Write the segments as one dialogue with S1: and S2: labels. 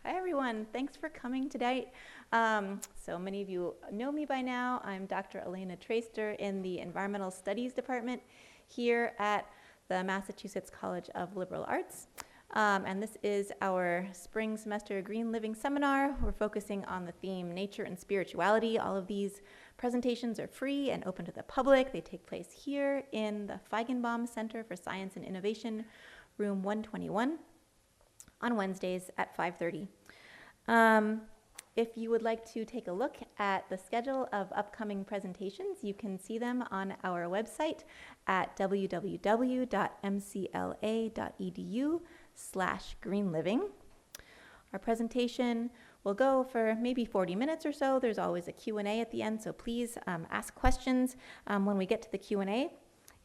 S1: Hi, everyone. Thanks for coming tonight. So many of you know me by now. I'm Dr. Elena Traister in the Environmental Studies Department here at the Massachusetts College of Liberal Arts. And this is our spring semester Green Living Seminar. We're focusing on the theme Nature and Spirituality. All of these presentations are free and open to the public. They take place here in the Feigenbaum Center for Science and Innovation, room 121. On Wednesdays at 5:30. If you would like to take a look at the schedule of upcoming presentations, you can see them on our website at www.mcla.edu/greenliving. Our presentation will go for maybe 40 minutes or so. There's always a Q&A at the end, so please ask questions when we get to the Q&A.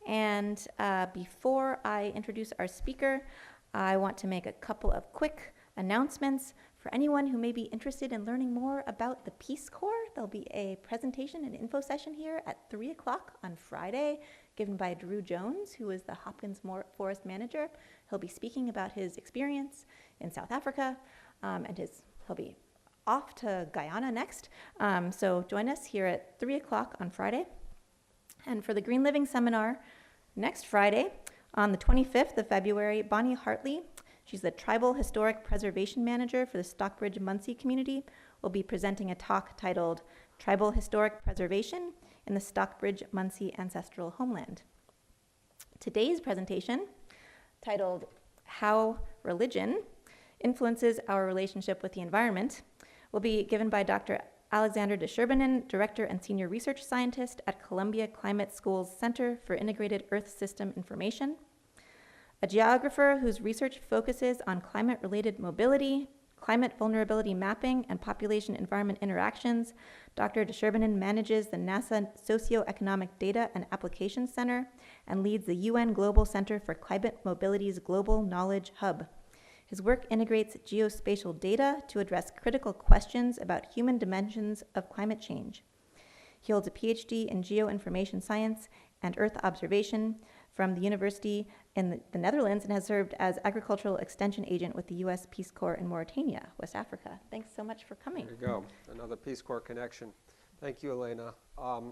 S1: And before I introduce our speaker, I want to make a couple of quick announcements. For anyone who may be interested in learning more about the Peace Corps, there'll be a presentation and info session here at 3 o'clock on Friday, given by Drew Jones, who is the Hopkins Forest Manager. He'll be speaking about his experience in South Africa, and he'll be off to Guyana next. So join us here at 3 o'clock on Friday. And for the Green Living Seminar next Friday, on the 25th of February, Bonnie Hartley, she's the Tribal Historic Preservation Manager for the Stockbridge-Munsee community, will be presenting a talk titled Tribal Historic Preservation in the Stockbridge-Munsee Ancestral Homeland. Today's presentation, titled How Religion Influences Our Relationship with the Environment, will be given by Dr. Alexander de Sherbinin, Director and Senior Research Scientist at Columbia Climate School's Center for Integrated Earth System Information. A geographer whose research focuses on climate-related mobility, climate vulnerability mapping, and population-environment interactions, Dr. de Sherbinin manages the NASA Socioeconomic Data and Applications Center and leads the UN Global Center for Climate Mobility's Global Knowledge Hub. His work integrates geospatial data to address critical questions about human dimensions of climate change. He holds a PhD in geoinformation science and Earth observation from the University in the Netherlands and has served as agricultural extension agent with the U.S. Peace Corps in Mauritania, West Africa. Thanks so much for coming.
S2: There you go, another Peace Corps connection. Thank you, Elena.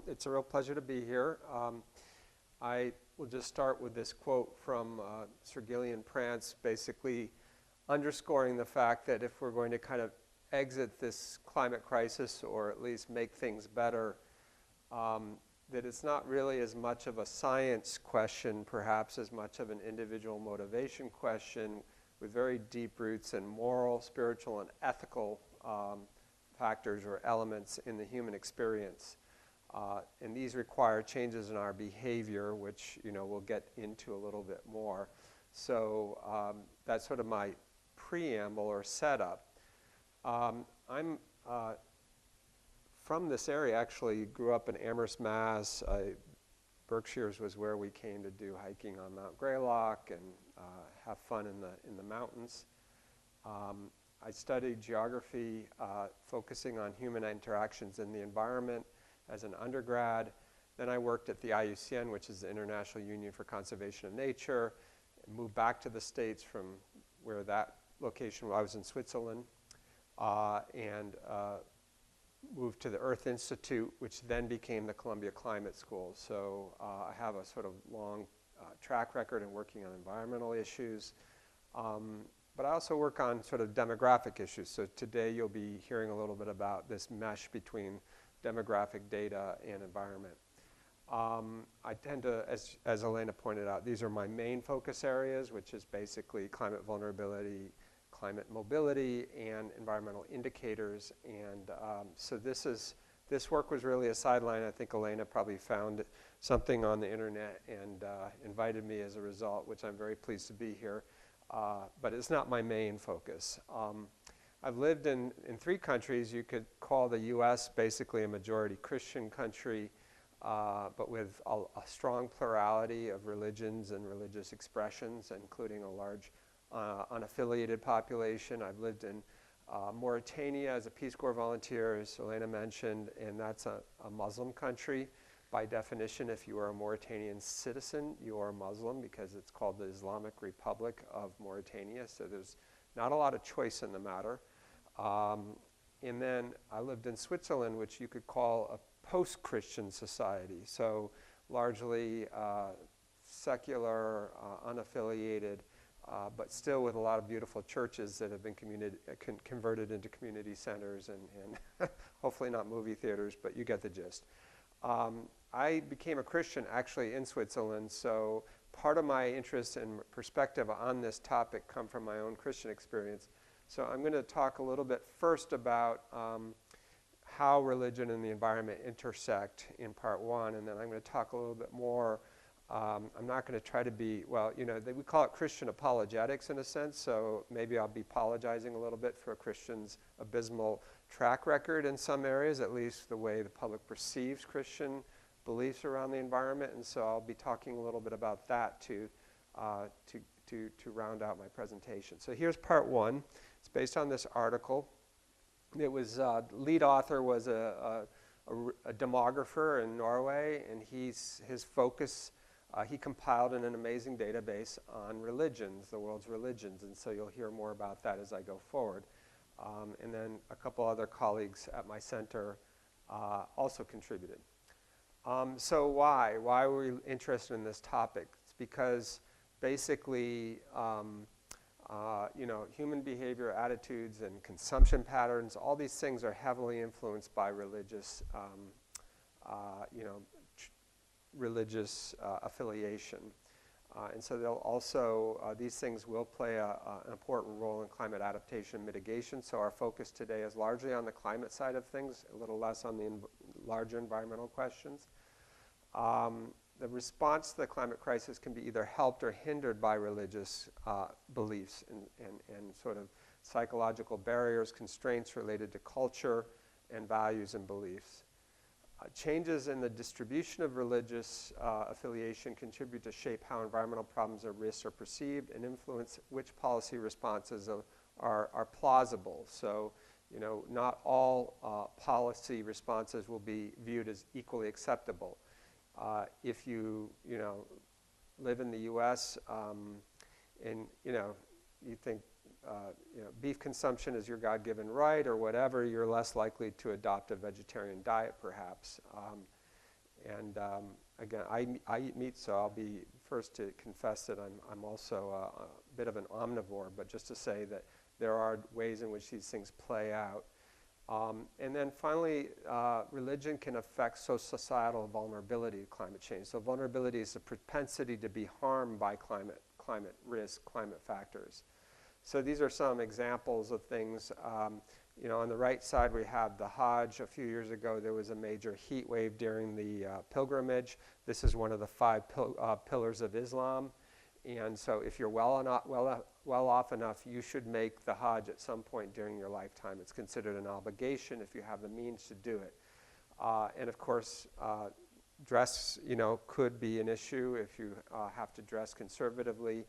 S2: It's a real pleasure to be here. I will just start with this quote from Sir Gillian Prance, basically underscoring the fact that if we're going to kind of exit this climate crisis or at least make things better, that it's not really as much of a science question, perhaps as much of an individual motivation question with very deep roots in moral, spiritual, and ethical factors or elements in the human experience. And these require changes in our behavior, which we'll get into a little bit more. So that's sort of my preamble or setup. I'm from this area, actually grew up in Amherst, Mass. Berkshires was where we came to do hiking on Mount Greylock and have fun in the mountains. I studied geography, focusing on human interactions in the environment as an undergrad. Then I worked at the IUCN, which is the International Union for Conservation of Nature, and moved back to the States from where that location, I was in Switzerland, and moved to the Earth Institute, which then became the Columbia Climate School. So I have a sort of long track record in working on environmental issues, but I also work on sort of demographic issues. So today you'll be hearing a little bit about this mesh between demographic data and environment. I tend to, as Elena pointed out, these are my main focus areas, which is basically climate vulnerability, climate mobility, and environmental indicators. And so this work was really a sideline. I think Elena probably found something on the internet and invited me as a result, which I'm very pleased to be here. But it's not my main focus. I've lived in 3 countries. You could call the US basically a majority Christian country, but with a strong plurality of religions and religious expressions, including a large unaffiliated population. I've lived in Mauritania as a Peace Corps volunteer, as Elena mentioned, and that's a Muslim country. By definition, if you are a Mauritanian citizen, you are Muslim because it's called the Islamic Republic of Mauritania, so there's not a lot of choice in the matter. And then I lived in Switzerland, which you could call a post-Christian society. So largely secular, unaffiliated, but still with a lot of beautiful churches that have been converted into community centers and hopefully not movie theaters, but you get the gist. I became a Christian actually in Switzerland, so part of my interest and perspective on this topic come from my own Christian experience. So I'm going to talk a little bit first about how religion and the environment intersect in part one, and then I'm going to talk a little bit more. I'm not going to try to be, well, we call it Christian apologetics in a sense, so maybe I'll be apologizing a little bit for a Christian's abysmal track record in some areas, at least the way the public perceives Christian beliefs around the environment, and so I'll be talking a little bit about that to round out my presentation. So here's part one. It's based on this article. It was, lead author was a demographer in Norway, and his focus, he compiled in an amazing database on religions, the world's religions, and so you'll hear more about that as I go forward. And then a couple other colleagues at my center also contributed. So why? Why were we interested in this topic? It's because basically, human behavior, attitudes, and consumption patterns, all these things are heavily influenced by religious, religious affiliation. And so they'll also, these things will play an important role in climate adaptation and mitigation. So our focus today is largely on the climate side of things, a little less on the larger environmental questions. The response to the climate crisis can be either helped or hindered by religious beliefs and sort of psychological barriers, constraints related to culture and values and beliefs. Changes in the distribution of religious affiliation contribute to shape how environmental problems or risks are perceived and influence which policy responses are plausible. So, not all policy responses will be viewed as equally acceptable. If you live in the U.S. And you think beef consumption is your God-given right or whatever, you're less likely to adopt a vegetarian diet, perhaps. Again, I eat meat, so I'll be first to confess that I'm also a bit of an omnivore, but just to say that there are ways in which these things play out. And then finally, religion can affect societal vulnerability to climate change. So vulnerability is the propensity to be harmed by climate risk, climate factors. So these are some examples of things. On the right side, we have the Hajj. A few years ago, there was a major heat wave during the pilgrimage. This is one of the 5 pillars of Islam. And so if you're well off enough, you should make the Hajj at some point during your lifetime. It's considered an obligation if you have the means to do it. And of course, dress, could be an issue if you have to dress conservatively.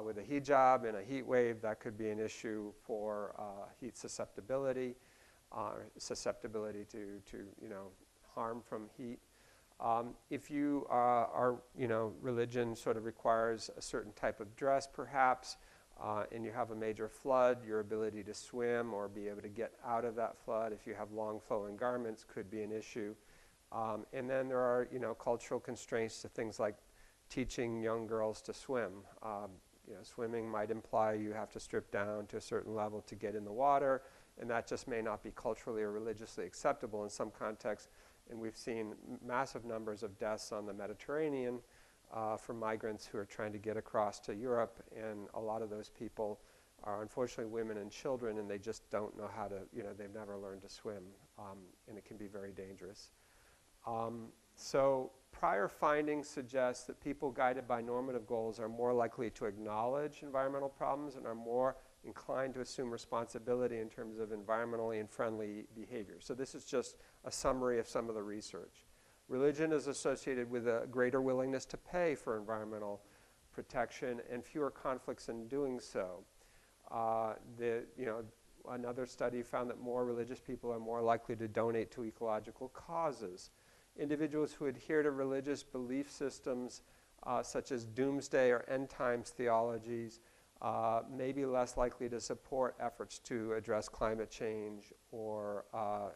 S2: With a hijab in a heat wave, that could be an issue for heat susceptibility, susceptibility to harm from heat. If you are, religion sort of requires a certain type of dress, perhaps, and you have a major flood, your ability to swim or be able to get out of that flood, if you have long flowing garments, could be an issue. And then there are, cultural constraints to things like teaching young girls to swim. Swimming might imply you have to strip down to a certain level to get in the water, and that just may not be culturally or religiously acceptable in some contexts. And we've seen massive numbers of deaths on the Mediterranean for migrants who are trying to get across to Europe, and a lot of those people are unfortunately women and children, and they just don't know how to, they've never learned to swim, and it can be very dangerous. So prior findings suggest that people guided by normative goals are more likely to acknowledge environmental problems and are more inclined to assume responsibility in terms of environmentally and friendly behavior. So this is just a summary of some of the research. Religion is associated with a greater willingness to pay for environmental protection and fewer conflicts in doing so. Another study found that more religious people are more likely to donate to ecological causes. Individuals who adhere to religious belief systems such as doomsday or end times theologies may be less likely to support efforts to address climate change or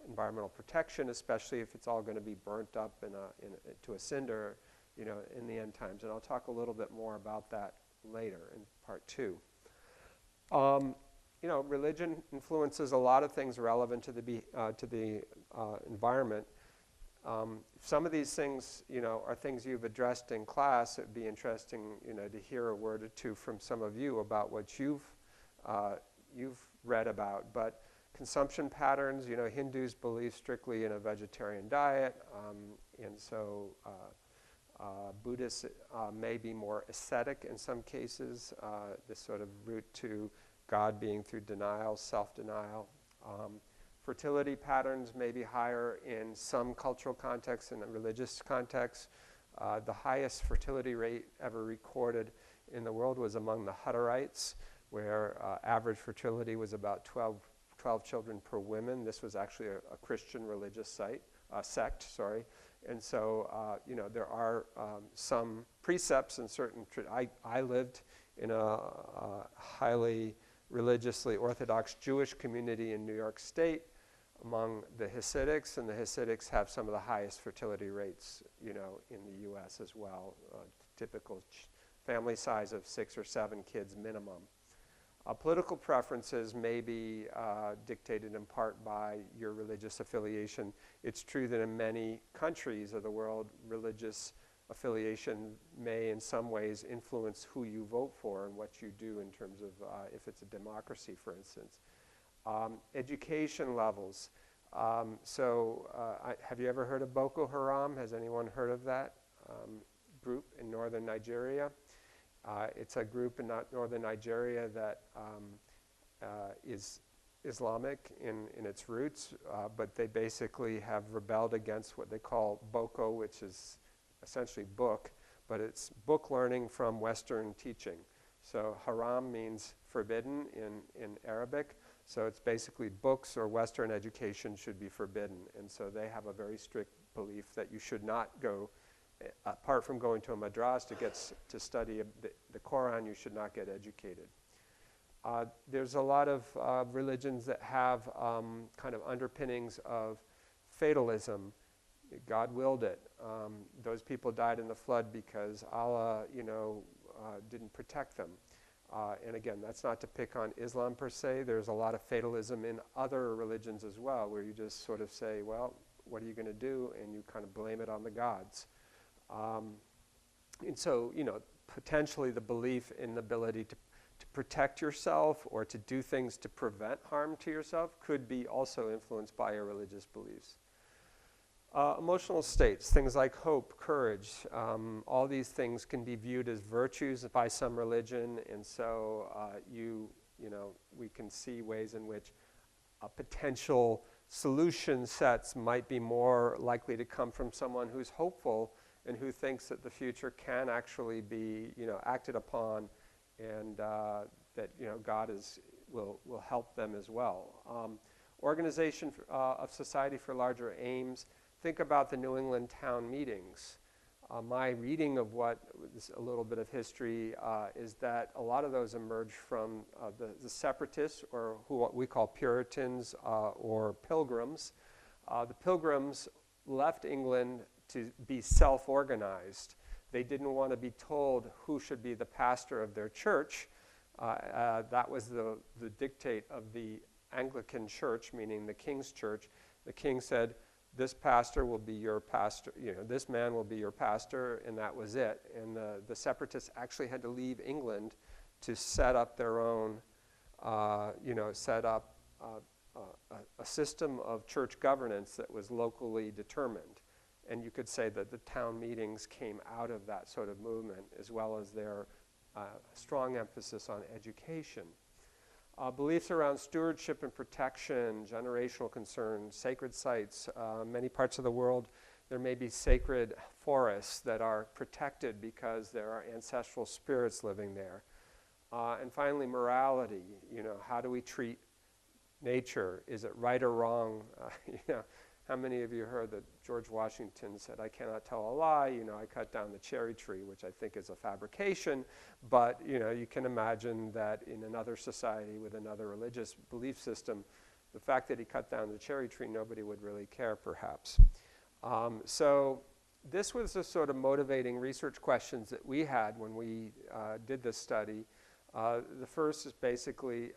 S2: environmental protection, especially if it's all going to be burnt up to a cinder, in the end times. And I'll talk a little bit more about that later in part 2. Religion influences a lot of things relevant to the environment. Some of these things, are things you've addressed in class. It'd be interesting, to hear a word or two from some of you about what you've read about. But consumption patterns, Hindus believe strictly in a vegetarian diet, and so Buddhists may be more ascetic in some cases. This sort of route to God being through denial, self-denial. Fertility patterns may be higher in some cultural contexts and religious contexts. The highest fertility rate ever recorded in the world was among the Hutterites, where average fertility was about 12 children per woman. This was actually a Christian religious sect. And so, there are some precepts and certain. I lived in a highly religiously Orthodox Jewish community in New York State among the Hasidics, and the Hasidics have some of the highest fertility rates, in the U.S. as well. Typical family size of 6 or 7 kids minimum. Political preferences may be dictated in part by your religious affiliation. It's true that in many countries of the world, religious affiliation may in some ways influence who you vote for and what you do in terms of if it's a democracy, for instance. Education levels. Have you ever heard of Boko Haram? Has anyone heard of that group in northern Nigeria? It's a group in northern Nigeria that is Islamic in its roots, but they basically have rebelled against what they call Boko, which is essentially book, but it's book learning from Western teaching. So haram means forbidden in Arabic, so it's basically books or Western education should be forbidden. And so they have a very strict belief that you should not go, apart from going to a madrasa to study the Quran, you should not get educated. There's a lot of religions that have kind of underpinnings of fatalism. God willed it. Those people died in the flood because Allah, didn't protect them. And again, that's not to pick on Islam per se. There's a lot of fatalism in other religions as well, where you just sort of say, well, what are you going to do? And you kind of blame it on the gods. And so, potentially the belief in the ability to protect yourself or to do things to prevent harm to yourself could be also influenced by your religious beliefs. Emotional states, things like hope, courage, all these things can be viewed as virtues by some religion, and so we can see ways in which potential solution sets might be more likely to come from someone who's hopeful and who thinks that the future can actually be, acted upon, and that God will help them as well. Organization of society for larger aims. Think about the New England town meetings. My reading of a little bit of history is that a lot of those emerged from the separatists, or who we call Puritans or Pilgrims. The Pilgrims left England to be self-organized. They didn't want to be told who should be the pastor of their church. That was the dictate of the Anglican Church, meaning the King's Church. The king said, this pastor will be your pastor, this man will be your pastor, and that was it. And the separatists actually had to leave England to set up their own, set up a system of church governance that was locally determined. And you could say that the town meetings came out of that sort of movement, as well as their strong emphasis on education. Beliefs around stewardship and protection, generational concerns, sacred sites. Many parts of the world, there may be sacred forests that are protected because there are ancestral spirits living there. And finally, morality. How do we treat nature? Is it right or wrong? How many of you heard that George Washington said, "I cannot tell a lie, I cut down the cherry tree," which I think is a fabrication, but you can imagine that in another society with another religious belief system, the fact that he cut down the cherry tree, nobody would really care, perhaps. So this was the sort of motivating research questions that we had when we did this study. The first is basically,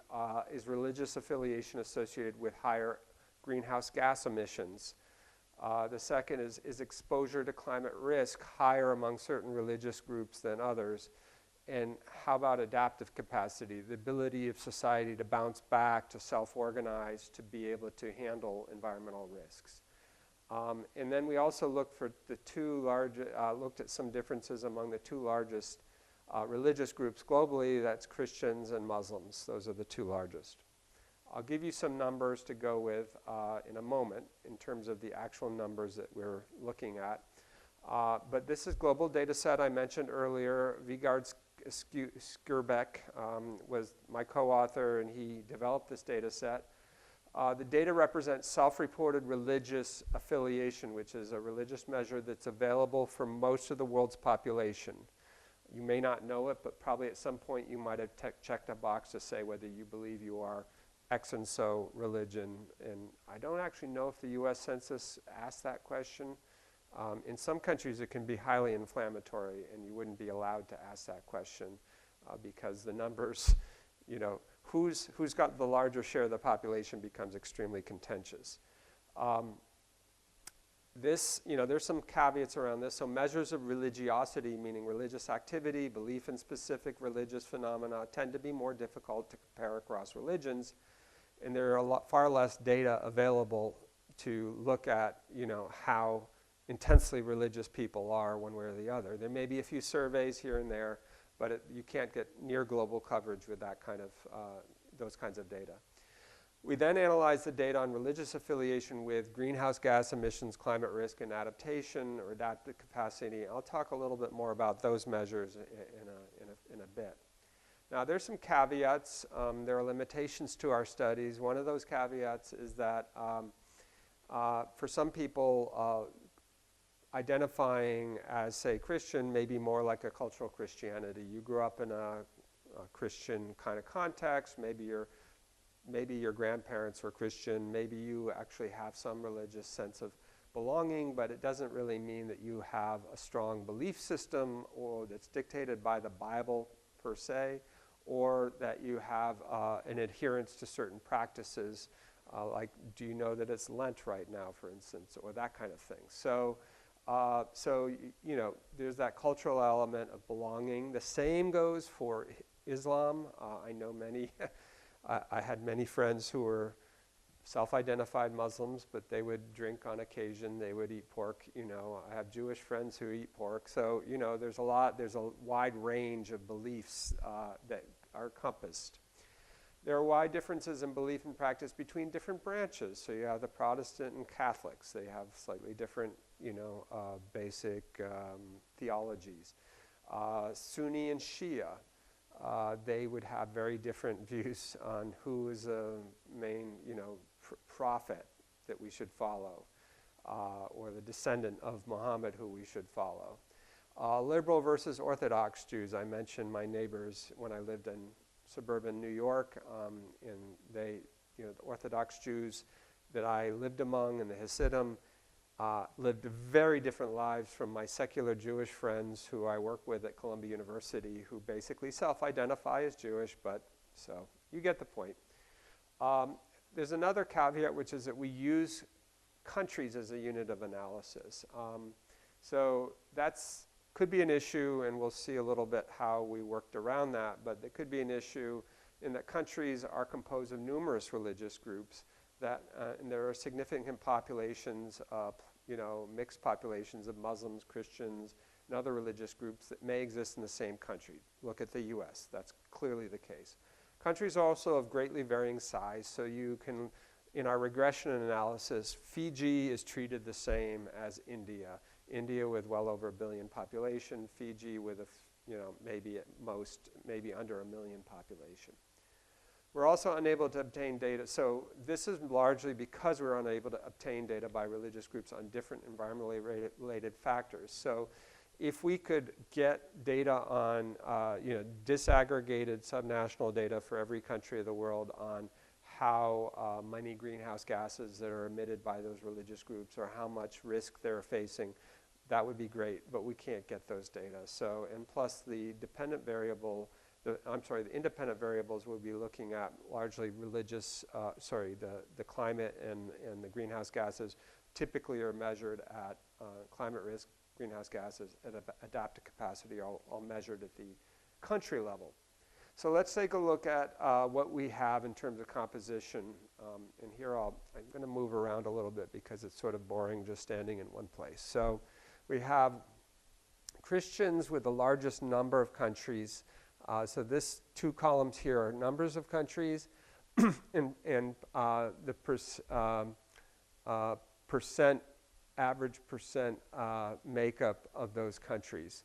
S2: is religious affiliation associated with higher greenhouse gas emissions? The second is exposure to climate risk higher among certain religious groups than others? And how about adaptive capacity, the ability of society to bounce back, to self-organize, to be able to handle environmental risks? And then we also looked for looked at some differences among the two largest religious groups globally. That's Christians and Muslims. Those are the two largest. I'll give you some numbers to go with in a moment in terms of the actual numbers that we're looking at. But this is global data set I mentioned earlier. Vigard Skirbeck was my co-author, and he developed this data set. The data represents self-reported religious affiliation, which is a religious measure that's available for most of the world's population. You may not know it, but probably at some point you might have checked a box to say whether you believe you are X and so religion. And I don't actually know if the US Census asked that question. In some countries it can be highly inflammatory, and you wouldn't be allowed to ask that question because the numbers, who's got the larger share of the population becomes extremely contentious. There's some caveats around this. So measures of religiosity, meaning religious activity, belief in specific religious phenomena, tend to be more difficult to compare across religions, and there are far less data available to look at, how intensely religious people are one way or the other. There may be a few surveys here and there, but you can't get near global coverage with that kind of those kinds of data. We then analyzed the data on religious affiliation with greenhouse gas emissions, climate risk, and adaptation or adaptive capacity. I'll talk a little bit more about those measures in a bit. Now, there's some caveats. There are limitations to our studies. One of those caveats is that for some people, identifying as, say, Christian may be more like a cultural Christianity. You grew up in a Christian kind of context. Maybe your grandparents were Christian. Maybe you actually have some religious sense of belonging, but it doesn't really mean that you have a strong belief system or that's dictated by the Bible per se, or that you have an adherence to certain practices, like do you know that it's Lent right now, for instance, or that kind of thing. So there's that cultural element of belonging. The same goes for Islam. I know many, I had many friends who were self-identified Muslims, but they would drink on occasion, they would eat pork. I have Jewish friends who eat pork. So, there's a wide range of beliefs that are encompassed. There are wide differences in belief and practice between different branches. So you have the Protestant and Catholics. They have slightly different, basic theologies. Sunni and Shia, they would have very different views on who is a main, prophet that we should follow, or the descendant of Muhammad who we should follow. Liberal versus Orthodox Jews. I mentioned my neighbors when I lived in suburban New York, and they, the Orthodox Jews that I lived among in the Hasidim lived very different lives from my secular Jewish friends who I work with at Columbia University, who basically self-identify as Jewish, but so you get the point. There's another caveat, which is that we use countries as a unit of analysis. So that's could be an issue, and we'll see a little bit how we worked around that, but it could be an issue in that countries are composed of numerous religious groups that, and there are significant populations, mixed populations of Muslims, Christians, and other religious groups that may exist in the same country. Look at the US, that's clearly the case. Countries are also of greatly varying size, so you can, in our regression analysis, Fiji is treated the same as India. India with well over 1 billion population, Fiji with maybe at most, maybe under 1 million population. We're also unable to obtain data. So this is largely because we're unable to obtain data by religious groups on different environmentally related factors. So if we could get data on, disaggregated subnational data for every country of the world on how many greenhouse gases that are emitted by those religious groups or how much risk they're facing, that would be great, but we can't get those data. So, and plus the independent variables we'll be looking at largely the climate and the greenhouse gases typically are measured at climate risk, greenhouse gases, and adaptive capacity, all measured at the country level. So let's take a look at what we have in terms of composition. And here I'm going to move around a little bit because it's sort of boring just standing in one place. So we have Christians with the largest number of countries. So this two columns here are numbers of countries and the average percent makeup of those countries.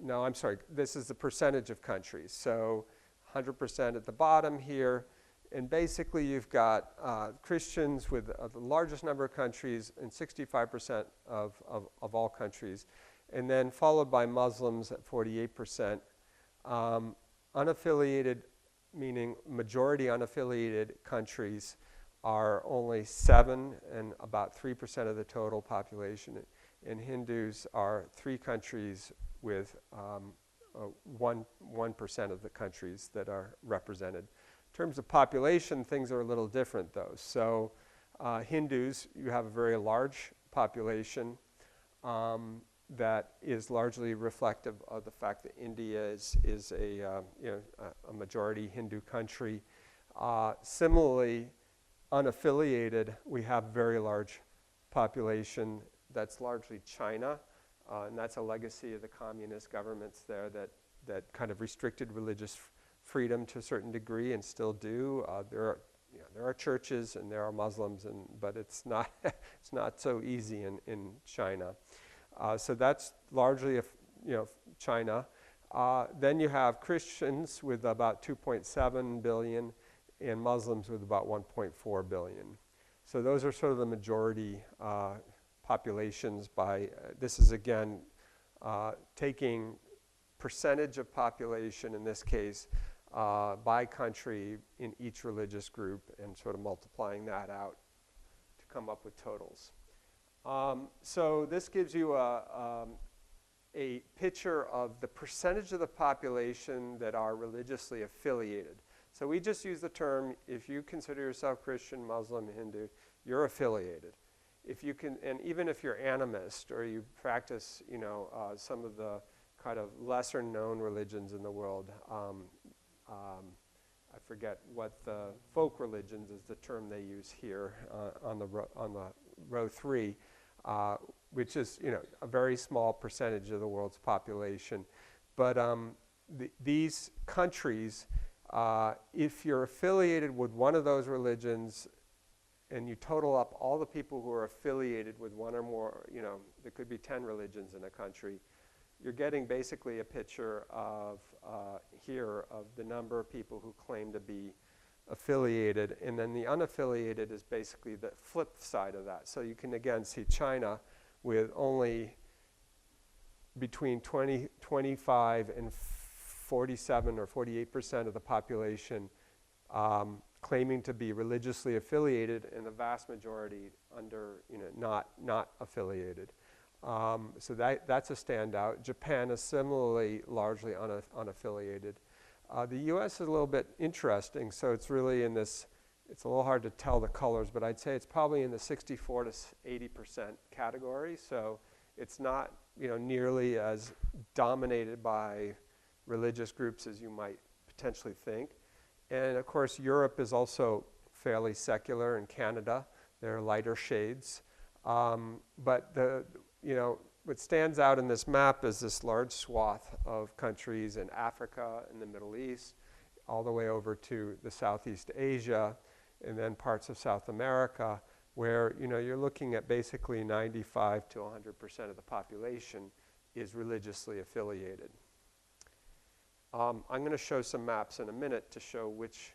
S2: No, I'm sorry, this is the percentage of countries. So 100% at the bottom here. And basically you've got Christians with the largest number of countries and 65% of all countries. And then followed by Muslims at 48%. Unaffiliated, meaning majority unaffiliated countries are only 7 and about 3% of the total population. And Hindus are 3 countries with 1% of the countries that are represented. In terms of population, things are a little different though. So Hindus, you have a very large population that is largely reflective of the fact that India is a majority Hindu country. Similarly, unaffiliated, we have very large population that's largely China, and that's a legacy of the communist governments there that kind of restricted religious freedom to a certain degree and still do. There are churches and there are Muslims, but it's not so easy in China. So that's largely China. Then you have Christians with about 2.7 billion and Muslims with about 1.4 billion. So those are sort of the majority populations by, this is again taking percentage of population, in this case, by country in each religious group and sort of multiplying that out to come up with totals. So this gives you a picture of the percentage of the population that are religiously affiliated. So we just use the term, if you consider yourself Christian, Muslim, Hindu, you're affiliated. If you can, and even if you're animist or you practice, some of the kind of lesser known religions in the world, I forget what the folk religions is the term they use here on the row 3, which is a very small percentage of the world's population. But these countries, if you're affiliated with one of those religions and you total up all the people who are affiliated with one or more, there could be 10 religions in a country, you're getting basically a picture of here of the number of people who claim to be affiliated, and then the unaffiliated is basically the flip side of that. So you can again see China with only between 25 and 47 or 48% of the population claiming to be religiously affiliated, and the vast majority under, not affiliated. So that's a standout. Japan is similarly largely unaffiliated. The U.S. is a little bit interesting, so it's really in this, it's a little hard to tell the colors, but I'd say it's probably in the 64 to 80% category, so it's not nearly as dominated by religious groups as you might potentially think. And of course, Europe is also fairly secular, and Canada, they're lighter shades. But what stands out in this map is this large swath of countries in Africa and the Middle East, all the way over to the Southeast Asia, and then parts of South America, where you're looking at basically 95 to 100% of the population is religiously affiliated. I'm going to show some maps in a minute to show which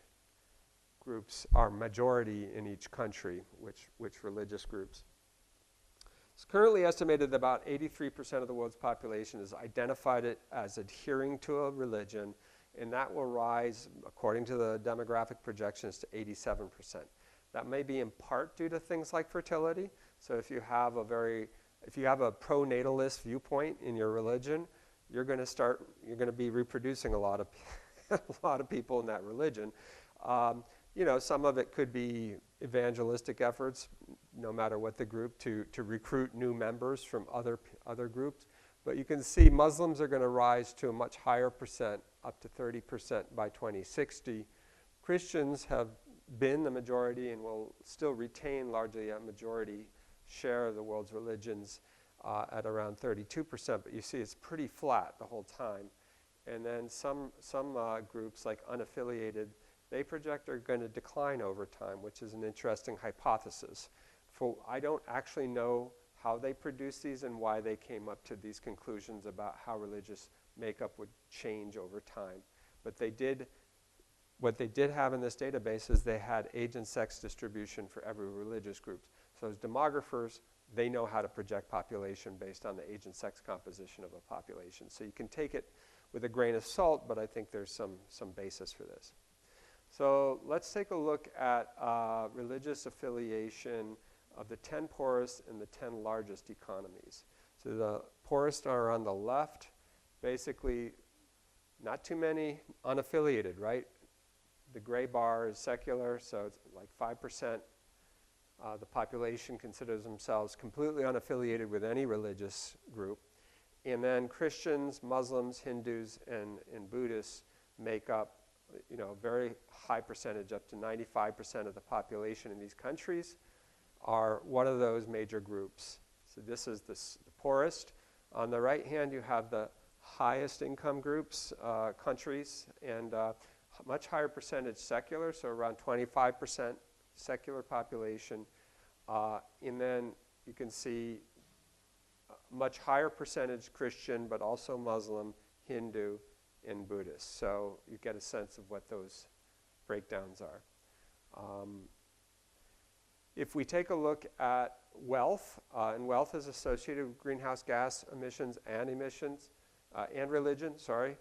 S2: groups are majority in each country, which religious groups. It's currently estimated that about 83% of the world's population has identified it as adhering to a religion, and that will rise, according to the demographic projections, to 87%. That may be in part due to things like fertility. So if you have a pro-natalist viewpoint in your religion, you're going to be reproducing a lot of people in that religion. Some of it could be evangelistic efforts, no matter what the group, to recruit new members from other groups. But you can see Muslims are going to rise to a much higher percent, up to 30% by 2060. Christians have been the majority and will still retain largely a majority share of the world's religions at around 32%. But you see it's pretty flat the whole time. And then some groups, like unaffiliated, they project are going to decline over time, which is an interesting hypothesis. I don't actually know how they produced these and why they came up to these conclusions about how religious makeup would change over time. But what they did have in this database is they had age and sex distribution for every religious group. So as demographers, they know how to project population based on the age and sex composition of a population. So you can take it with a grain of salt, but I think there's some basis for this. So let's take a look at religious affiliation of the 10 poorest and the 10 largest economies. So the poorest are on the left, basically not too many unaffiliated, right? The gray bar is secular, so it's like 5%. The population considers themselves completely unaffiliated with any religious group. And then Christians, Muslims, Hindus, and Buddhists make up a very high percentage, up to 95% of the population in these countries are one of those major groups. So this is the poorest. On the right hand, you have the highest income groups, countries, and much higher percentage secular, so around 25% secular population. And then you can see much higher percentage Christian, but also Muslim, Hindu, and Buddhist. So you get a sense of what those breakdowns are. If we take a look at wealth, and wealth is associated with greenhouse gas emissions and religion, sorry.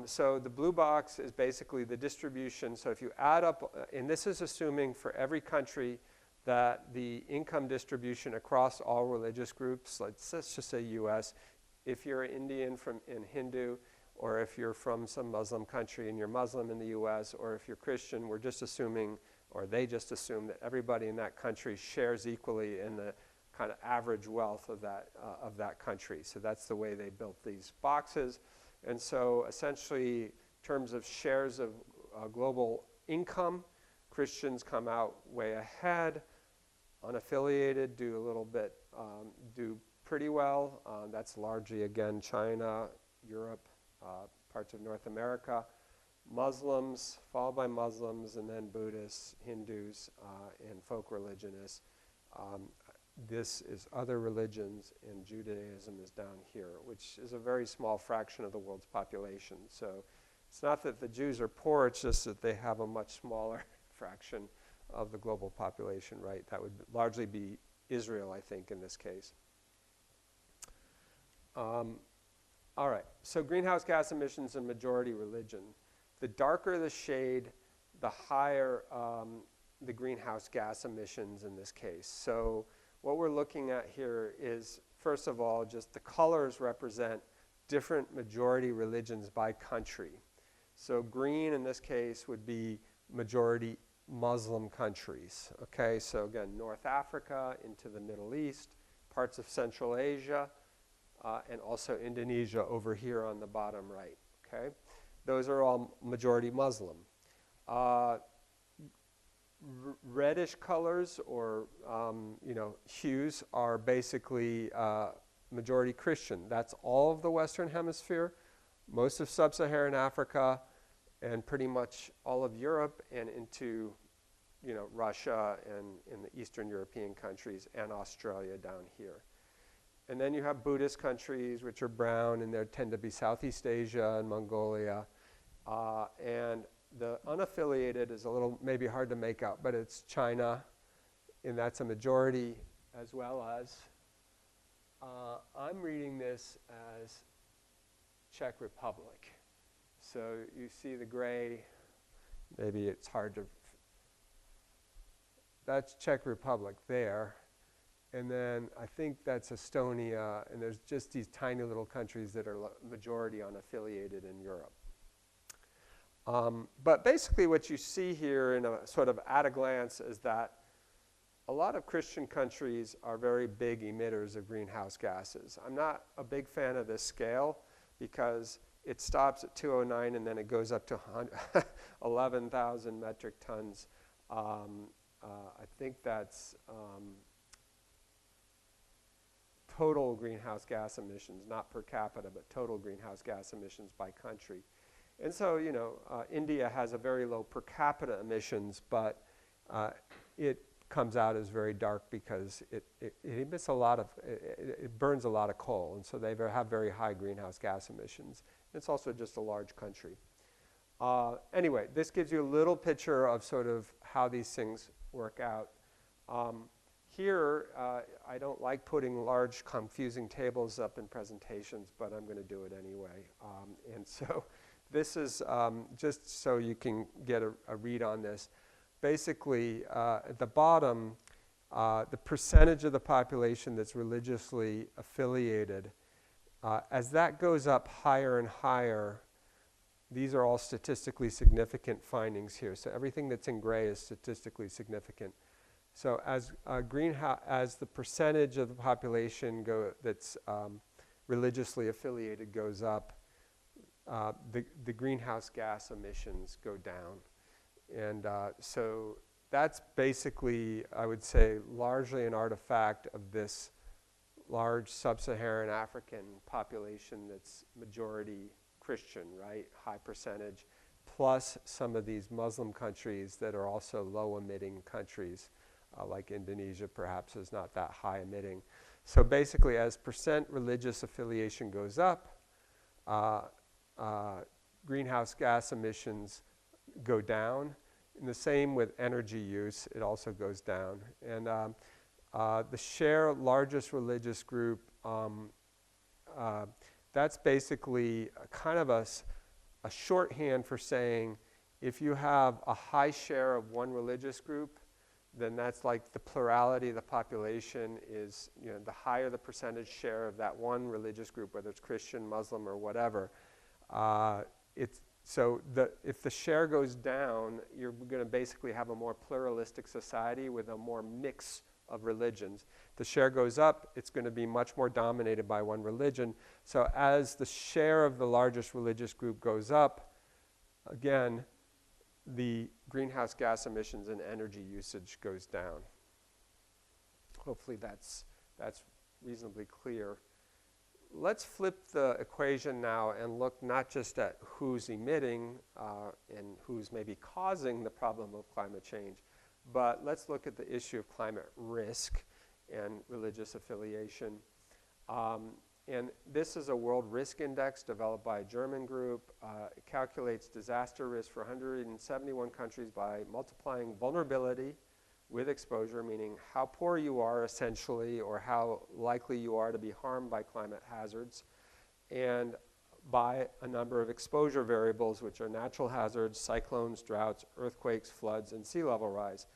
S2: So the blue box is basically the distribution. So if you add up, and this is assuming for every country that the income distribution across all religious groups, let's just say US, if you're Indian and Hindu, or if you're from some Muslim country and you're Muslim in the US, or if you're Christian, we're just assuming, or they just assume that everybody in that country shares equally in the kind of average wealth of that country. So that's the way they built these boxes. And so essentially, in terms of shares of global income, Christians come out way ahead. Unaffiliated do pretty well. That's largely, again, China, Europe, parts of North America. Muslims, followed by Muslims, and then Buddhists, Hindus, and folk religionists. This is other religions, and Judaism is down here, which is a very small fraction of the world's population. So it's not that the Jews are poor, it's just that they have a much smaller fraction of the global population, right? That would largely be Israel, I think, in this case. All right, so greenhouse gas emissions and majority religion. The darker the shade, the higher the greenhouse gas emissions in this case. So what we're looking at here is, first of all, just the colors represent different majority religions by country. So green in this case would be majority Muslim countries. Okay, so again, North Africa into the Middle East, parts of Central Asia, and also Indonesia over here on the bottom right. Okay, those are all majority Muslim. Reddish colors or hues are basically majority Christian. That's all of the Western Hemisphere, most of Sub-Saharan Africa, and pretty much all of Europe and into Russia and in the Eastern European countries and Australia down here. And then you have Buddhist countries, which are brown, and they tend to be Southeast Asia and Mongolia. And the unaffiliated is a little maybe hard to make out, but it's China, and that's a majority, as well as, I'm reading this as Czech Republic. So you see the gray, maybe it's hard to, that's Czech Republic there. And then I think that's Estonia, and there's just these tiny little countries that are majority unaffiliated in Europe. But basically what you see here in a sort of at a glance is that a lot of Christian countries are very big emitters of greenhouse gases. I'm not a big fan of this scale because it stops at 209 and then it goes up to 11,000 metric tons. I think that's total greenhouse gas emissions, not per capita, but total greenhouse gas emissions by country. And so, you know, India has a very low per capita emissions, but it comes out as very dark because it emits a lot of, it burns a lot of coal, and so they have very high greenhouse gas emissions. It's also just a large country. Anyway, this gives you a little picture of sort of how these things work out. Here, I don't like putting large, confusing tables up in presentations, but I'm going to do it anyway. And so this is just so you can get a read on this. Basically, at the bottom, the percentage of the population that's religiously affiliated, as that goes up higher and higher, these are all statistically significant findings here. So everything that's in gray is statistically significant. So as the percentage of the population that's religiously affiliated goes up, the greenhouse gas emissions go down. And so that's basically, I would say, largely an artifact of this large sub-Saharan African population that's majority Christian, right? High percentage, plus some of these Muslim countries that are also low-emitting countries, like Indonesia perhaps is not that high emitting. So basically, as percent religious affiliation goes up, greenhouse gas emissions go down. And the same with energy use, it also goes down. And the largest religious group, that's basically kind of a shorthand for saying if you have a high share of one religious group, then that's like the plurality of the population is, you know, the higher the percentage share of that one religious group, whether it's Christian, Muslim, or whatever. If the share goes down, you're going to basically have a more pluralistic society with a more mix of religions. The share goes up, it's going to be much more dominated by one religion. So as the share of the largest religious group goes up, again, the greenhouse gas emissions and energy usage goes down. Hopefully that's reasonably clear. Let's flip the equation now and look not just at who's emitting and who's maybe causing the problem of climate change, but let's look at the issue of climate risk and religious affiliation. And this is a world risk index developed by a German group. It calculates disaster risk for 171 countries by multiplying vulnerability with exposure, meaning how poor you are essentially, or how likely you are to be harmed by climate hazards, and by a number of exposure variables, which are natural hazards, cyclones, droughts, earthquakes, floods, and sea level rise.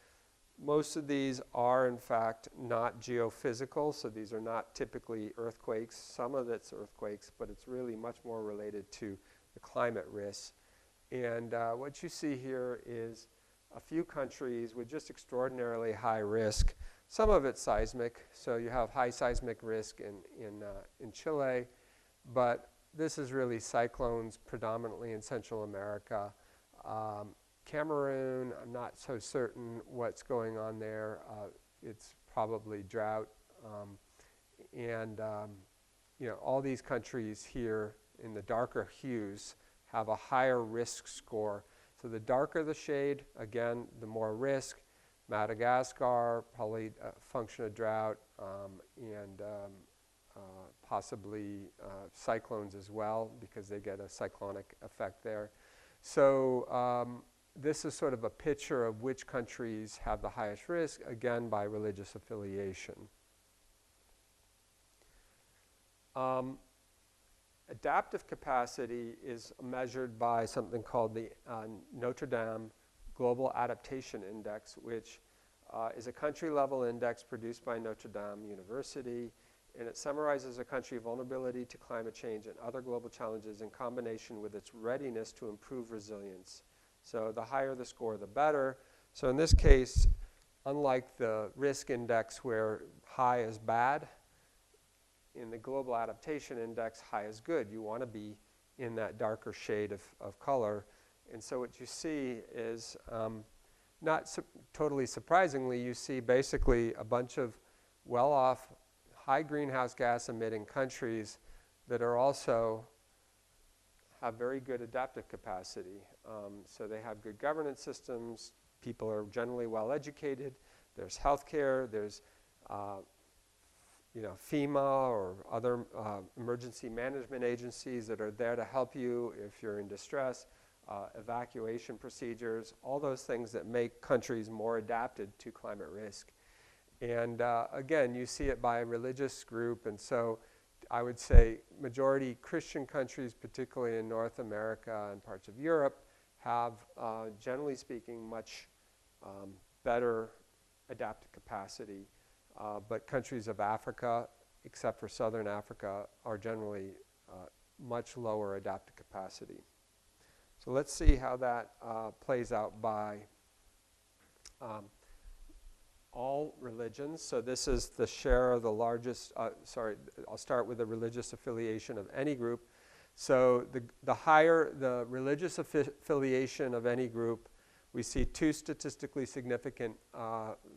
S2: Most of these are, in fact, not geophysical, so these are not typically earthquakes. Some of it's earthquakes, but it's really much more related to the climate risks. And what you see here is a few countries with just extraordinarily high risk. Some of it's seismic, so you have high seismic risk in Chile, but this is really cyclones predominantly in Central America. Cameroon, I'm not so certain what's going on there. It's probably drought. All these countries here in the darker hues have a higher risk score. So the darker the shade, again, the more risk. Madagascar, probably a function of drought, and possibly cyclones as well, because they get a cyclonic effect there. So this is sort of a picture of which countries have the highest risk, again, by religious affiliation. Adaptive capacity is measured by something called the Notre Dame Global Adaptation Index, which is a country-level index produced by Notre Dame University, and it summarizes a country's vulnerability to climate change and other global challenges in combination with its readiness to improve resilience. So the higher the score, the better. So in this case, unlike the risk index where high is bad, in the Global Adaptation Index, high is good. You want to be in that darker shade of color. And so what you see is, not totally surprisingly, you see basically a bunch of well-off, high greenhouse gas emitting countries that are also have very good adaptive capacity. So they have good governance systems. People are generally well educated. There's healthcare. There's FEMA or other emergency management agencies that are there to help you if you're in distress, evacuation procedures, all those things that make countries more adapted to climate risk. And again, you see it by religious group, and so I would say majority Christian countries, particularly in North America and parts of Europe, have, generally speaking, much better adaptive capacity. But countries of Africa, except for Southern Africa, are generally much lower adaptive capacity. So let's see how that plays out by all religions. So this is the share of the largest, I'll start with the religious affiliation of any group. So the higher the religious affiliation of any group, we see two statistically significant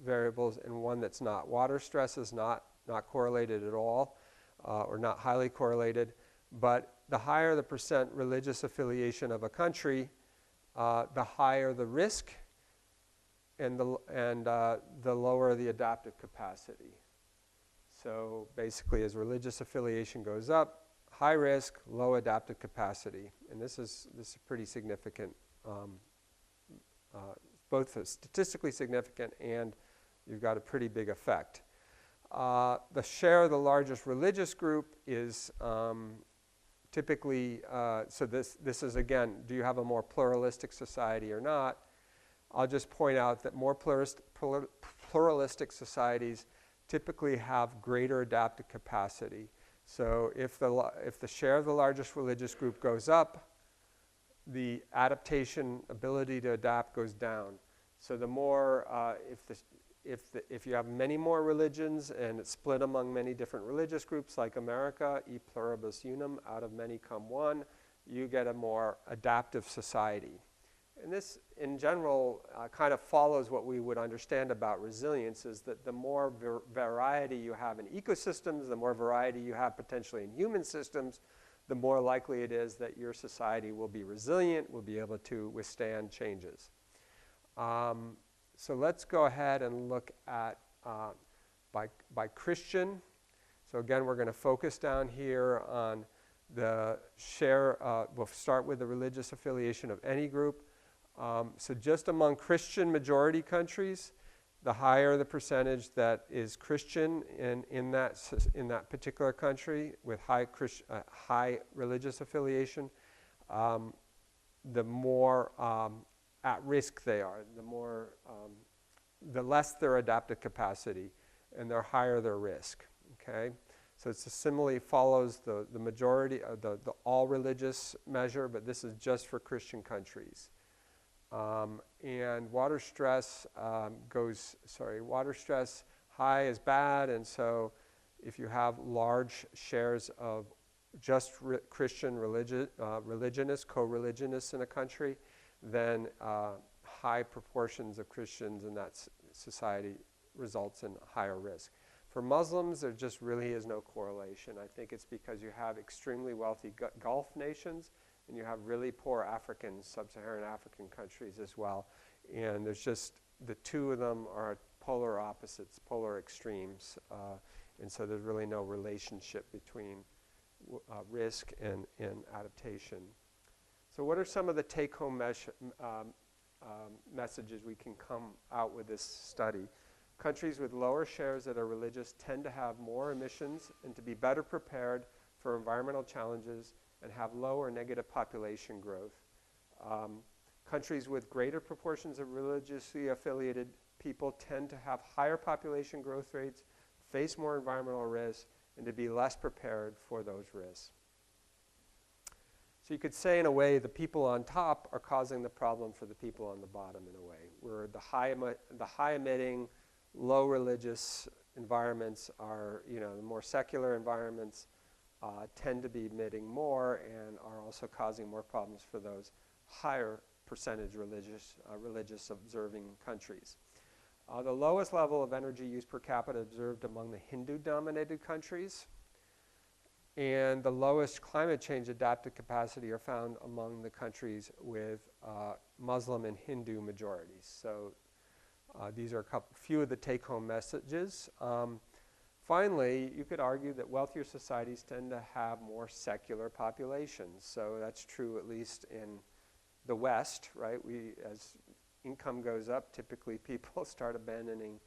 S2: variables and one that's not. Water stress is not correlated at all, or not highly correlated, but the higher the percent religious affiliation of a country, the higher the risk and the lower the adaptive capacity. So basically, as religious affiliation goes up, high risk, low adaptive capacity. And this is pretty significant, both statistically significant and you've got a pretty big effect. The share of the largest religious group is typically, so this is again, do you have a more pluralistic society or not? I'll just point out that more pluralistic societies typically have greater adaptive capacity. So if the share of the largest religious group goes up, the adaptation ability to adapt goes down. So the more, if you have many more religions and it's split among many different religious groups like America, e pluribus unum, out of many come one, you get a more adaptive society. And this, in general, kind of follows what we would understand about resilience, is that the more variety you have in ecosystems, the more variety you have potentially in human systems, the more likely it is that your society will be resilient, will be able to withstand changes. So let's go ahead and look at by Christian. So again, we're going to focus down here on the share. We'll start with the religious affiliation of any group. So just among Christian majority countries, the higher the percentage that is Christian in that particular country with high religious affiliation, the more at risk they are, the less their adaptive capacity, and the higher their risk. Okay, so it similarly follows the majority of the all religious measure, but this is just for Christian countries. And water stress water stress high is bad, and so if you have large shares of just Christian religionists, co-religionists in a country, then high proportions of Christians in that society results in higher risk. For Muslims, there just really is no correlation. I think it's because you have extremely wealthy Gulf nations, and you have really poor sub-Saharan African countries as well. And there's just, the two of them are polar opposites, polar extremes. And so there's really no relationship between risk and adaptation. So what are some of the take-home messages we can come out with this study? Countries with lower shares that are religious tend to have more emissions and to be better prepared for environmental challenges and have lower negative population growth. Countries with greater proportions of religiously affiliated people tend to have higher population growth rates, face more environmental risks, and to be less prepared for those risks. So you could say, in a way, the people on top are causing the problem for the people on the bottom, in a way. Where the high emitting, low religious environments are, the more secular environments tend to be emitting more and are also causing more problems for those higher percentage religious observing countries. The lowest level of energy use per capita observed among the Hindu-dominated countries, and the lowest climate change adaptive capacity are found among the countries with Muslim and Hindu majorities. So these are a few of the take-home messages. Finally, you could argue that wealthier societies tend to have more secular populations. So that's true at least in the West, right? As income goes up, typically people start abandoning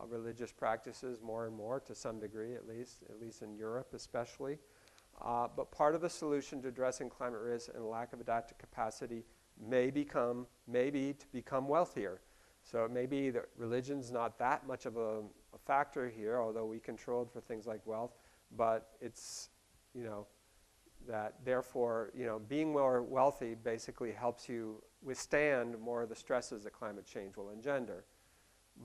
S2: religious practices more and more, to some degree at least in Europe especially. But part of the solution to addressing climate risk and lack of adaptive capacity may be to become wealthier. So it may be that religion's not that much of a factor here, although we controlled for things like wealth, but it's, that therefore, being more wealthy basically helps you withstand more of the stresses that climate change will engender.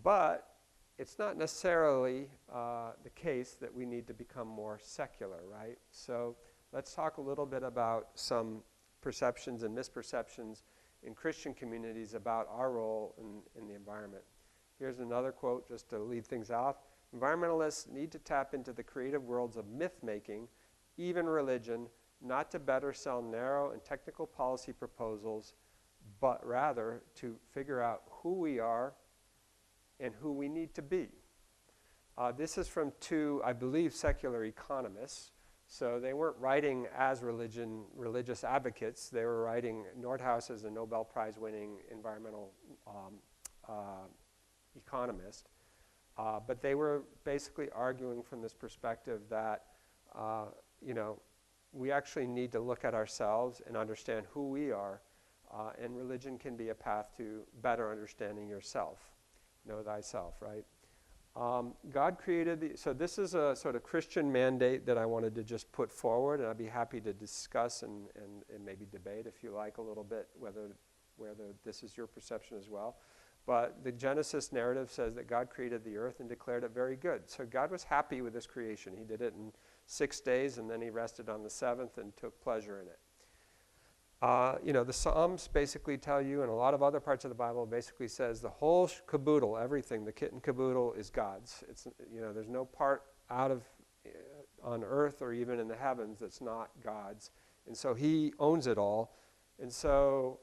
S2: But it's not necessarily the case that we need to become more secular, right? So let's talk a little bit about some perceptions and misperceptions in Christian communities about our role in the environment. Here's another quote just to lead things off. Environmentalists need to tap into the creative worlds of myth-making, even religion, not to better sell narrow and technical policy proposals, but rather to figure out who we are and who we need to be. This is from two, I believe, secular economists. So they weren't writing as religious advocates. They were writing. Nordhaus is a Nobel Prize winning environmental economist. But they were basically arguing from this perspective that, we actually need to look at ourselves and understand who we are. And religion can be a path to better understanding yourself. Know thyself, right? God created so this is a sort of Christian mandate that I wanted to just put forward, and I'd be happy to discuss and maybe debate, if you like, a little bit whether this is your perception as well. But the Genesis narrative says that God created the earth and declared it very good. So God was happy with this creation. He did it in 6 days, and then he rested on the 7th and took pleasure in it. The Psalms basically tell you, and a lot of other parts of the Bible basically says the whole caboodle, everything, the kit and caboodle is God's. It's, there's no part on earth or even in the heavens that's not God's. And so he owns it all. And so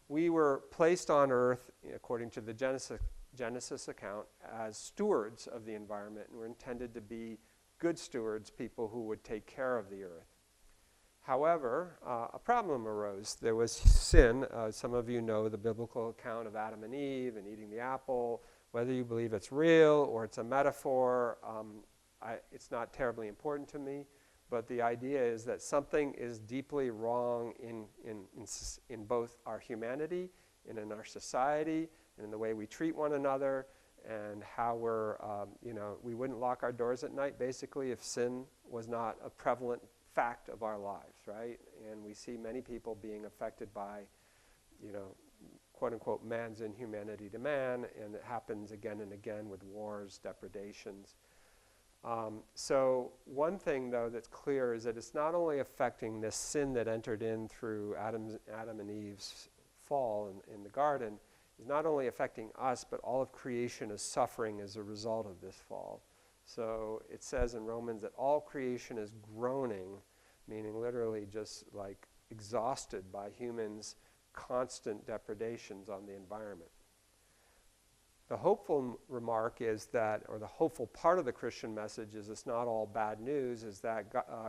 S2: we were placed on earth, according to the Genesis account, as stewards of the environment, and we're intended to be good stewards, people who would take care of the earth. However, a problem arose. There was sin. Some of you know the biblical account of Adam and Eve and eating the apple. Whether you believe it's real or it's a metaphor, it's not terribly important to me. But the idea is that something is deeply wrong in both our humanity and in our society and in the way we treat one another and how we wouldn't lock our doors at night, basically, if sin was not a prevalent fact of our lives, right? And we see many people being affected by, quote unquote, man's inhumanity to man, and it happens again and again with wars, depredations. So one thing, though, that's clear is that it's not only affecting this sin that entered in through Adam and Eve's fall in the garden, is not only affecting us, but all of creation is suffering as a result of this fall. So it says in Romans that all creation is groaning, meaning literally just like exhausted by humans' constant depredations on the environment. The hopeful remark is that, or the hopeful part of the Christian message is it's not all bad news, is that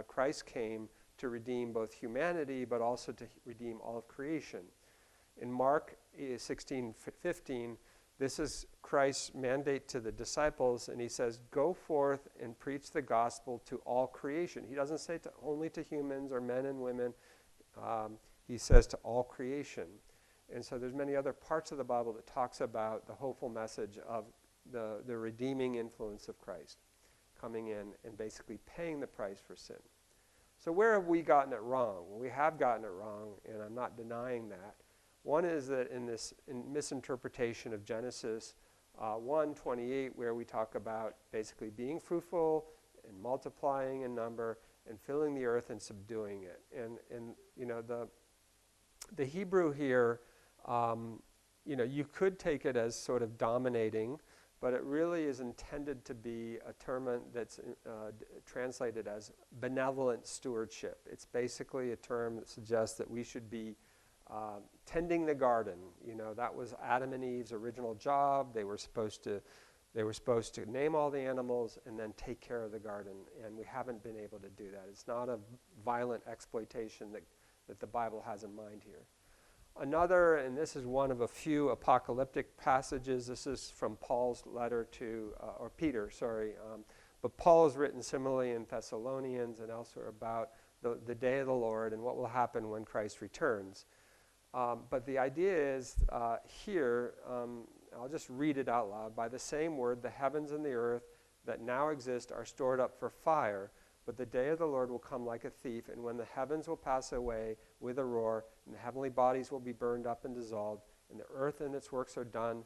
S2: Christ came to redeem both humanity, but also to redeem all of creation. In Mark 16:15, this is Christ's mandate to the disciples, and he says, go forth and preach the gospel to all creation. He doesn't say only to humans or men and women. He says to all creation. And so there's many other parts of the Bible that talks about the hopeful message of the redeeming influence of Christ coming in and basically paying the price for sin. So where have we gotten it wrong? Well, we have gotten it wrong, and I'm not denying that. One is that in misinterpretation of Genesis 1:28, where we talk about basically being fruitful and multiplying in number and filling the earth and subduing it. And you know, the Hebrew here, you know, you could take it as sort of dominating, but it really is intended to be a term that's translated as benevolent stewardship. It's basically a term that suggests that we should be tending the garden. You know, that was Adam and Eve's original job. They were supposed to name all the animals and then take care of the garden, and we haven't been able to do that. It's not a violent exploitation that the Bible has in mind here. Another, and this is one of a few apocalyptic passages, this is from Paul's letter to, or Peter, sorry, but Paul has written similarly in Thessalonians and elsewhere about the day of the Lord and what will happen when Christ returns. But the idea is here, I'll just read it out loud. By the same word, the heavens and the earth that now exist are stored up for fire, but the day of the Lord will come like a thief, and when the heavens will pass away with a roar, and the heavenly bodies will be burned up and dissolved, and the earth and its works are done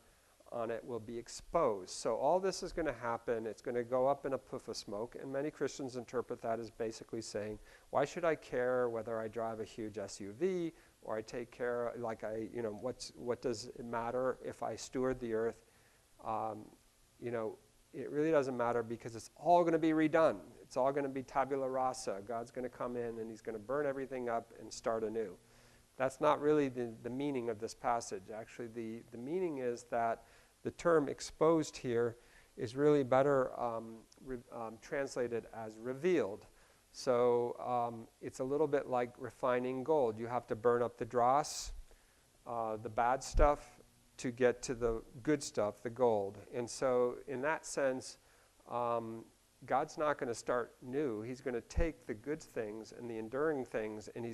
S2: on it will be exposed. So all this is going to happen. It's going to go up in a puff of smoke, and many Christians interpret that as basically saying, why should I care whether I drive a huge SUV or I take care, what does it matter if I steward the earth? It really doesn't matter because it's all going to be redone. It's all going to be tabula rasa. God's going to come in and he's going to burn everything up and start anew. That's not really the meaning of this passage. Actually, the meaning is that the term exposed here is really better translated as revealed. So it's a little bit like refining gold. You have to burn up the dross, the bad stuff, to get to the good stuff, the gold. And so in that sense, God's not going to start new. He's going to take the good things and the enduring things, and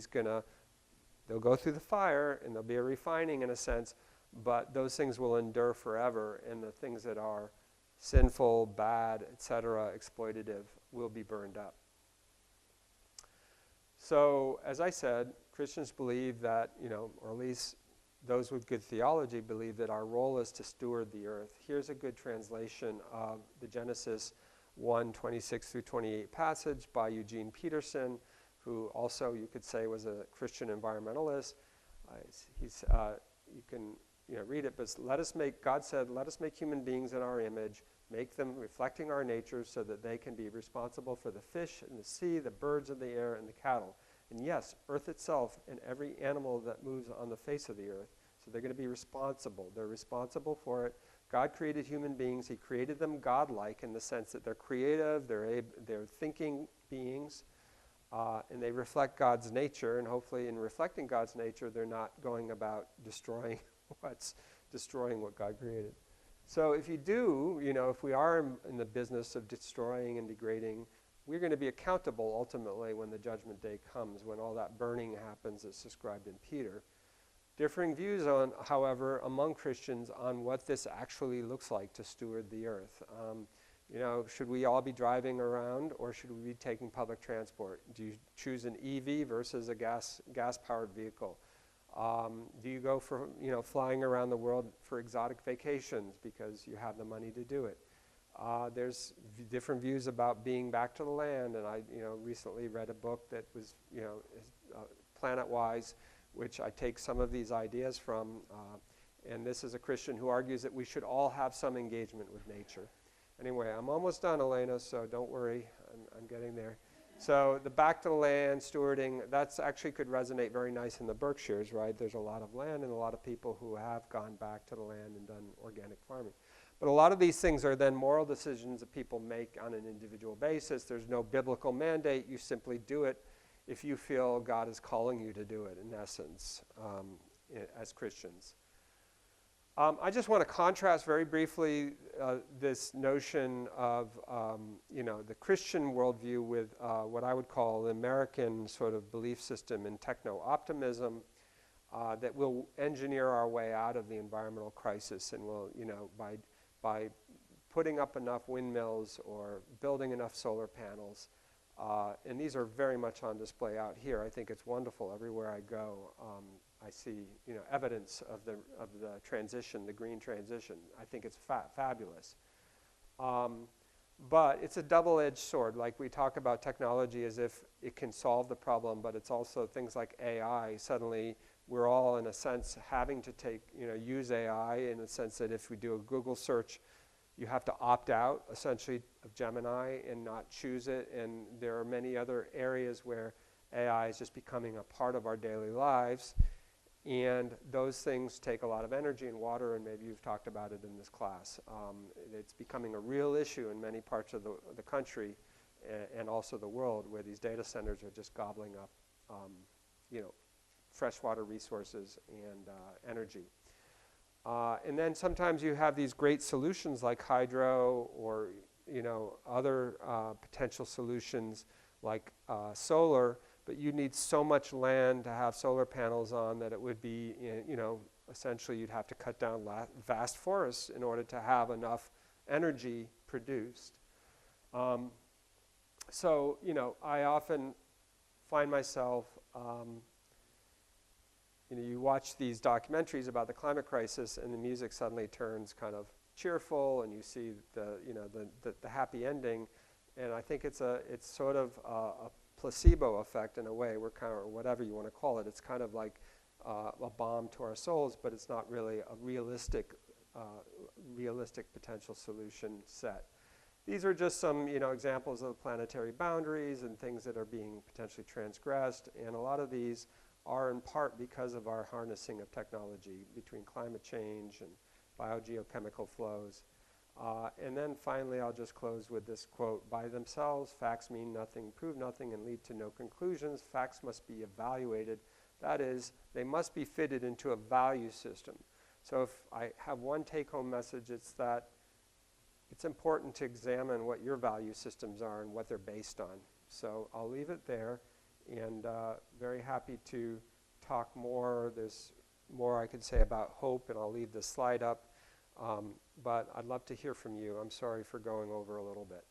S2: they'll go through the fire, and there'll be a refining in a sense, but those things will endure forever, and the things that are sinful, bad, etc., exploitative, will be burned up. So, as I said, Christians believe that, or at least those with good theology believe that our role is to steward the earth. Here's a good translation of the Genesis 1:26 through 28 passage by Eugene Peterson, who also you could say was a Christian environmentalist. You can read it, but God said, let us make human beings in our image, make them reflecting our nature so that they can be responsible for the fish in the sea, the birds of the air, and the cattle. And yes, earth itself and every animal that moves on the face of the earth. So they're going to be responsible. They're responsible for it. God created human beings. He created them godlike in the sense that they're creative, they're thinking beings, and they reflect God's nature. And hopefully in reflecting God's nature, they're not going about destroying what God created. So if if we are in the business of destroying and degrading, we're going to be accountable ultimately when the judgment day comes, when all that burning happens as described in Peter. Differing views however, among Christians on what this actually looks like to steward the earth. Should we all be driving around, or should we be taking public transport? Do you choose an EV versus a gas-powered vehicle? Do you go for flying around the world for exotic vacations because you have the money to do it? There's different views about being back to the land, and I recently read a book that was Planet-Wise, which I take some of these ideas from, and this is a Christian who argues that we should all have some engagement with nature. Anyway, I'm almost done, Elena, so don't worry, I'm getting there. So the back to the land, stewarding, that's actually could resonate very nice in the Berkshires, right? There's a lot of land and a lot of people who have gone back to the land and done organic farming. But a lot of these things are then moral decisions that people make on an individual basis. There's no biblical mandate. You simply do it. if you feel God is calling you to do it, in essence, as Christians. I just want to contrast very briefly this notion of, the Christian worldview with what I would call the American sort of belief system in techno-optimism that will engineer our way out of the environmental crisis, and will, by putting up enough windmills or building enough solar panels. And these are very much on display out here. I think it's wonderful. Everywhere I go, I see, evidence of the transition, the green transition. I think it's fabulous. But it's a double-edged sword. Like, we talk about technology as if it can solve the problem, but it's also things like AI. Suddenly, we're all, in a sense, having to use AI in the sense that if we do a Google search, you have to opt out, essentially, of Gemini and not choose it. And there are many other areas where AI is just becoming a part of our daily lives. And those things take a lot of energy and water, and maybe you've talked about it in this class. It's becoming a real issue in many parts of the country and also the world, where these data centers are just gobbling up, freshwater resources and energy. And then sometimes you have these great solutions like hydro, or other potential solutions like solar, but you need so much land to have solar panels on that it would be, essentially you'd have to cut down vast forests in order to have enough energy produced. So, I often find myself, you watch these documentaries about the climate crisis, and the music suddenly turns kind of cheerful, and you see the happy ending, and I think it's sort of a placebo effect in a way. We're kind of, or whatever you want to call it. It's kind of like a balm to our souls, but it's not really a realistic potential solution set. These are just some examples of planetary boundaries and things that are being potentially transgressed, and a lot of these are in part because of our harnessing of technology between climate change and biogeochemical flows. And then finally, I'll just close with this quote: "By themselves, facts mean nothing, prove nothing, and lead to no conclusions. Facts must be evaluated." That is, they must be fitted into a value system. So if I have one take-home message, it's that it's important to examine what your value systems are and what they're based on. So I'll leave it there, and very happy to talk more. There's more I could say about hope, and I'll leave this slide up. But I'd love to hear from you. I'm sorry for going over a little bit.